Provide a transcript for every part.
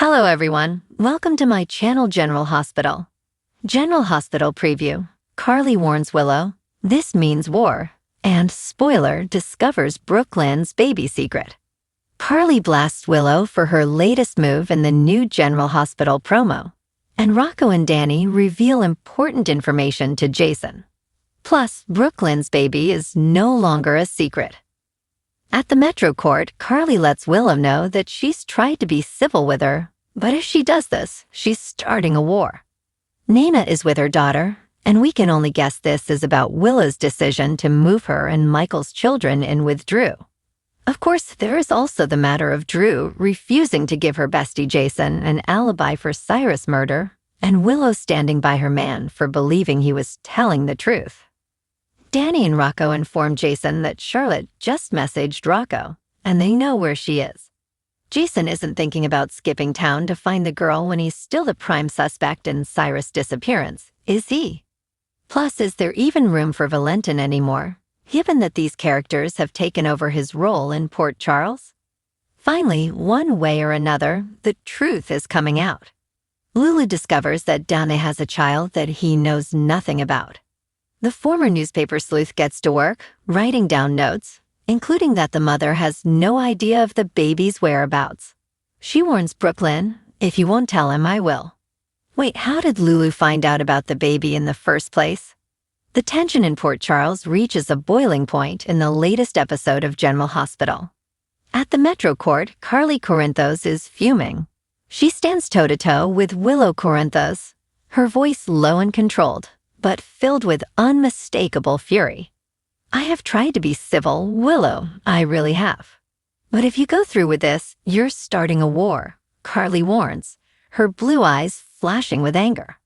Hello everyone, welcome to my channel General Hospital. General Hospital Preview. Carly warns Willow, this means war, and spoiler discovers Brooklyn's baby secret. Carly blasts Willow for her latest move in the new General Hospital promo, and Rocco and Danny reveal important information to Jason. Plus, Brooklyn's baby is no longer a secret. At the Metro Court, Carly lets Willow know that she's tried to be civil with her, but if she does this, she's starting a war. Nina is with her daughter, and we can only guess this is about Willow's decision to move her and Michael's children in with Drew. Of course, there is also the matter of Drew refusing to give her bestie Jason an alibi for Cyrus' murder, and Willow standing by her man for believing he was telling the truth. Danny and Rocco inform Jason that Charlotte just messaged Rocco, and they know where she is. Jason isn't thinking about skipping town to find the girl when he's still the prime suspect in Cyrus' disappearance, is he? Plus, is there even room for Valentin anymore, given that these characters have taken over his role in Port Charles? Finally, one way or another, the truth is coming out. Lulu discovers that Dane has a child that he knows nothing about. The former newspaper sleuth gets to work, writing down notes, including that the mother has no idea of the baby's whereabouts. She warns Brooklyn, if you won't tell him, I will. Wait, how did Lulu find out about the baby in the first place? The tension in Port Charles reaches a boiling point in the latest episode of General Hospital. At the Metro Court, Carly Corinthos is fuming. She stands toe-to-toe with Willow Corinthos, her voice low and controlled, but filled with unmistakable fury. I have tried to be civil, Willow, I really have. But if you go through with this, you're starting a war, Carly warns, her blue eyes flashing with anger.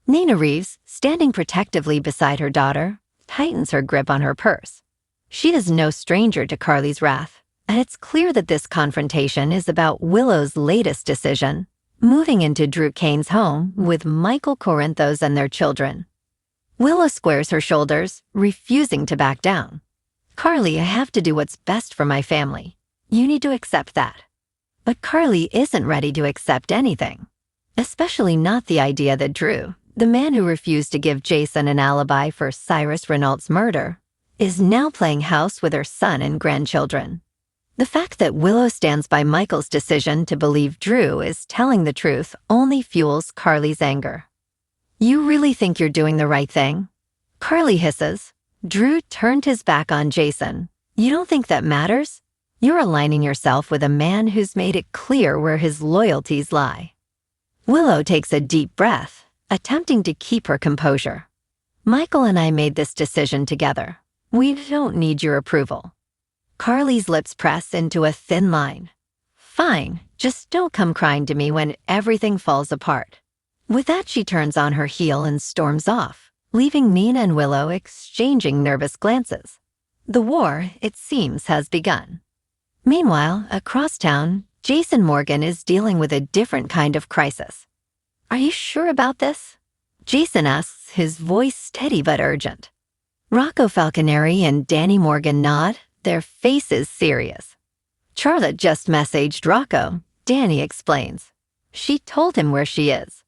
Nina Reeves, standing protectively beside her daughter, tightens her grip on her purse. She is no stranger to Carly's wrath, and it's clear that this confrontation is about Willow's latest decision, moving into Drew Kane's home with Michael Corinthos and their children. Willow squares her shoulders, refusing to back down. Carly, I have to do what's best for my family. You need to accept that. But Carly isn't ready to accept anything, especially not the idea that Drew, the man who refused to give Jason an alibi for Cyrus Renault's murder, is now playing house with her son and grandchildren. The fact that Willow stands by Michael's decision to believe Drew is telling the truth only fuels Carly's anger. You really think you're doing the right thing? Carly hisses. Drew turned his back on Jason. You don't think that matters? You're aligning yourself with a man who's made it clear where his loyalties lie. Willow takes a deep breath, attempting to keep her composure. Michael and I made this decision together. We don't need your approval. Carly's lips press into a thin line. Fine, just don't come crying to me when everything falls apart. With that, she turns on her heel and storms off, leaving Nina and Willow exchanging nervous glances. The war, it seems, has begun. Meanwhile, across town, Jason Morgan is dealing with a different kind of crisis. Are you sure about this? Jason asks, his voice steady but urgent. Rocco Falconeri and Danny Morgan nod, their faces serious. Charlotte just messaged Rocco, Danny explains. She told him where she is.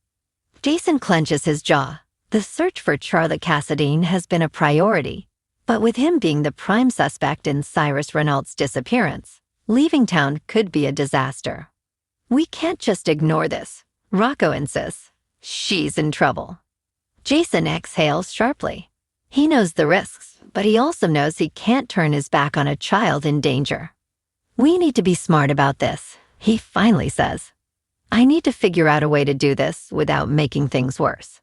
Jason clenches his jaw. The search for Charlotte Cassadine has been a priority, but with him being the prime suspect in Cyrus Renault's disappearance, leaving town could be a disaster. We can't just ignore this, Rocco insists. She's in trouble. Jason exhales sharply. He knows the risks, but he also knows he can't turn his back on a child in danger. We need to be smart about this, he finally says. I need to figure out a way to do this without making things worse.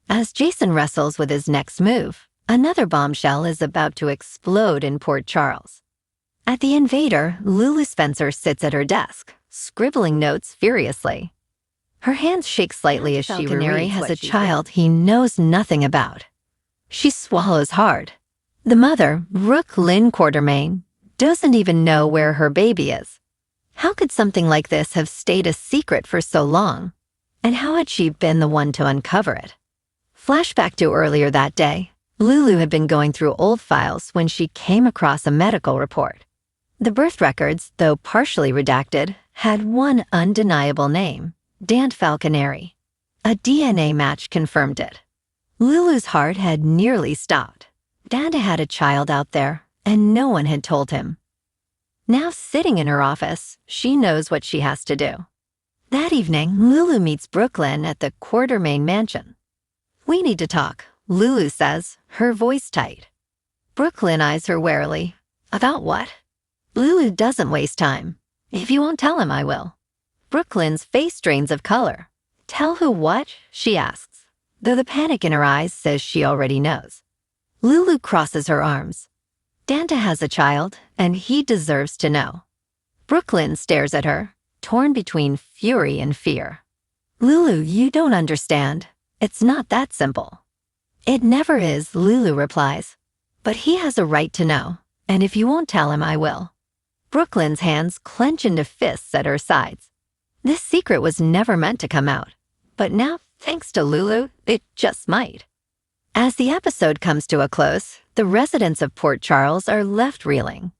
As Jason wrestles with his next move, another bombshell is about to explode in Port Charles. At the Invader, Lulu Spencer sits at her desk, scribbling notes furiously. Her hands shake slightly as she reads has a child he knows nothing about. She swallows hard. The mother, Rook Lynn Quartermain, doesn't even know where her baby is. How could something like this have stayed a secret for so long? And how had she been the one to uncover it? Flashback to earlier that day, Lulu had been going through old files when she came across a medical report. The birth records, though partially redacted, had one undeniable name, Dan Falconeri. A DNA match confirmed it. Lulu's heart had nearly stopped. Danda had a child out there, and no one had told him. Now sitting in her office, she knows what she has to do. That evening, Lulu meets Brooklyn at the Quartermain mansion. "We need to talk," Lulu says, her voice tight. Brooklyn eyes her warily. "About what?" Lulu doesn't waste time. "If you won't tell him, I will." Brooklyn's face drains of color. "Tell who what?" she asks, though the panic in her eyes says she already knows. Lulu crosses her arms. Danta has a child, and he deserves to know. Brooklyn stares at her, torn between fury and fear. "Lulu, you don't understand. It's not that simple." "It never is," Lulu replies. "But he has a right to know, and if you won't tell him, I will." Brooklyn's hands clench into fists at her sides. This secret was never meant to come out, but now, thanks to Lulu, it just might. As the episode comes to a close, the residents of Port Charles are left reeling.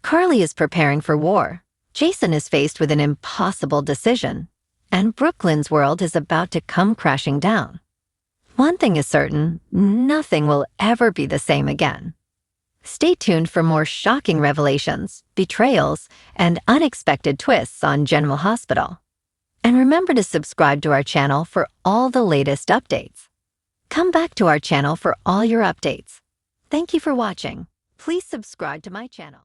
Carly is preparing for war. Jason is faced with an impossible decision, and Brooklyn's world is about to come crashing down. One thing is certain, nothing will ever be the same again. Stay tuned for more shocking revelations, betrayals, and unexpected twists on General Hospital. And remember to subscribe to our channel for all the latest updates. Come back to our channel for all your updates. Thank you for watching. Please subscribe to my channel.